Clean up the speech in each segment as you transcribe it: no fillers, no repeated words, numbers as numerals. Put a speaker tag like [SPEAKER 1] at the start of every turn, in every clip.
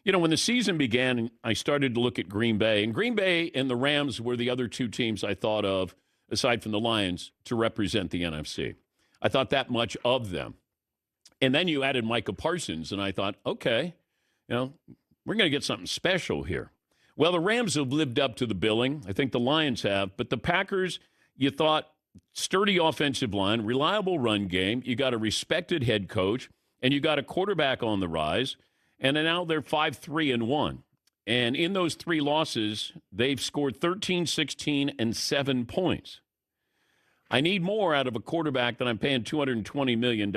[SPEAKER 1] When the season began, I started to look at Green Bay. And Green Bay and the Rams were the other two teams I thought of, aside from the Lions, to represent the NFC. I thought that much of them. And then you added Micah Parsons, and I thought, okay, we're going to get something special here. Well, the Rams have lived up to the billing. I think the Lions have. But the Packers, you thought, sturdy offensive line, reliable run game. You got a respected head coach, and you got a quarterback on the rise. And now they're 5-3-1. And in those 3 losses, they've scored 13, 16, and 7 points. I need more out of a quarterback that I'm paying $220 million.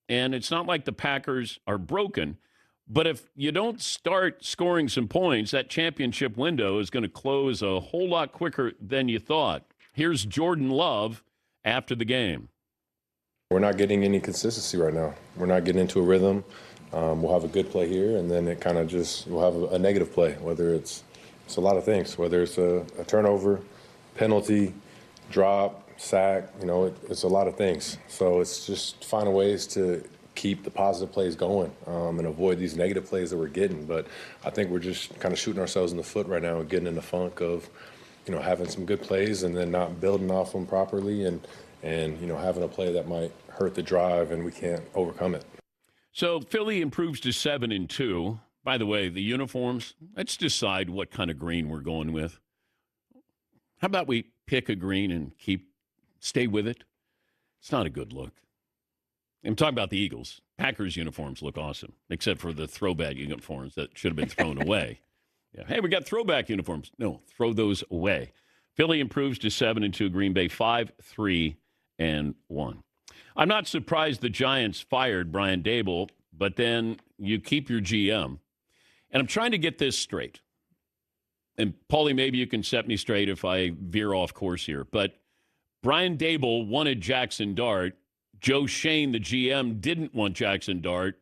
[SPEAKER 1] And it's not like the Packers are broken. But if you don't start scoring some points, that championship window is going to close a whole lot quicker than you thought. Here's Jordan Love after the game.
[SPEAKER 2] We're not getting any consistency right now. We're not getting into a rhythm. We'll have a good play here, and then it kind of we'll have a negative play, whether it's a lot of things, whether it's a turnover, penalty, drop, sack, it's a lot of things. So it's just finding ways to keep the positive plays going and avoid these negative plays that we're getting. But I think we're just kind of shooting ourselves in the foot right now and getting in the funk of, having some good plays and then not building off them properly and having a play that might hurt the drive and we can't overcome it.
[SPEAKER 1] So Philly improves to 7-2. By the way, the uniforms, let's decide what kind of green we're going with. How about we pick a green and stay with it? It's not a good look. I'm talking about the Eagles. Packers uniforms look awesome, except for the throwback uniforms that should have been thrown away. Yeah. Hey, we got throwback uniforms. No, throw those away. Philly improves to 7-2. Green Bay 5-3-1. I'm not surprised the Giants fired Brian Daboll, but then you keep your GM. And I'm trying to get this straight. And, Paulie, maybe you can set me straight if I veer off course here. But Brian Daboll wanted Jackson Dart. Joe Schoen, the GM, didn't want Jackson Dart.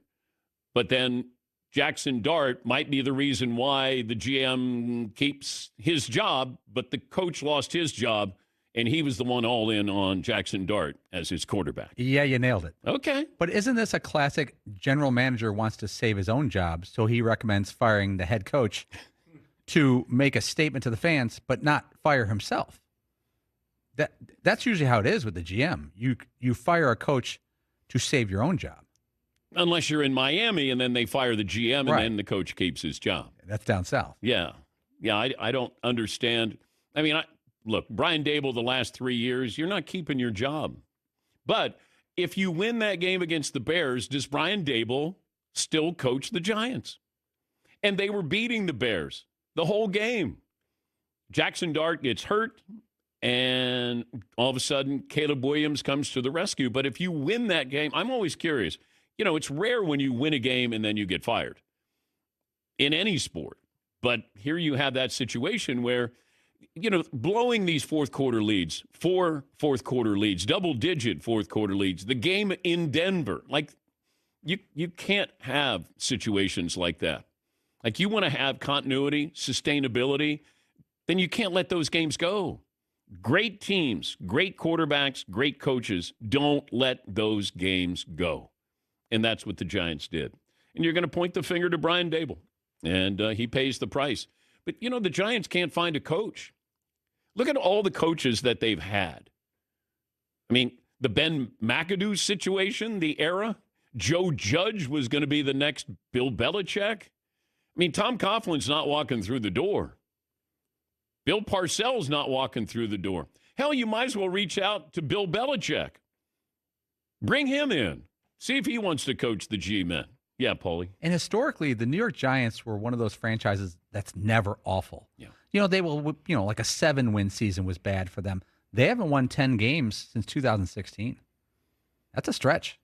[SPEAKER 1] But then Jackson Dart might be the reason why the GM keeps his job, but the coach lost his job. And he was the one all in on Jackson Dart as his quarterback.
[SPEAKER 3] Yeah, you nailed it.
[SPEAKER 1] Okay.
[SPEAKER 3] But isn't this a classic general manager wants to save his own job, so he recommends firing the head coach to make a statement to the fans, but not fire himself? That's usually how it is with the GM. You fire a coach to save your own job.
[SPEAKER 1] Unless you're in Miami and then they fire the GM and then the coach keeps his job.
[SPEAKER 3] That's down south.
[SPEAKER 1] Yeah. Yeah, I don't understand. I mean, look, Brian Daboll, the last 3 years, you're not keeping your job. But if you win that game against the Bears, does Brian Daboll still coach the Giants? And they were beating the Bears the whole game. Jackson Dart gets hurt, and all of a sudden, Caleb Williams comes to the rescue. But if you win that game, I'm always curious. It's rare when you win a game and then you get fired in any sport. But here you have that situation where blowing these fourth quarter leads, 4 fourth quarter leads, double-digit fourth quarter leads, the game in Denver. Like, you can't have situations like that. Like, you want to have continuity, sustainability, then you can't let those games go. Great teams, great quarterbacks, great coaches don't let those games go. And that's what the Giants did. And you're going to point the finger to Brian Daboll, and he pays the price. But, the Giants can't find a coach. Look at all the coaches that they've had. I mean, the Ben McAdoo situation, the era. Joe Judge was going to be the next Bill Belichick. I mean, Tom Coughlin's not walking through the door. Bill Parcells not walking through the door. Hell, you might as well reach out to Bill Belichick. Bring him in. See if he wants to coach the G-men. Yeah, Paulie.
[SPEAKER 3] And historically, the New York Giants were one of those franchises that's never awful.
[SPEAKER 1] Yeah.
[SPEAKER 3] They will, like a 7-win season was bad for them. They haven't won 10 games since 2016. That's a stretch.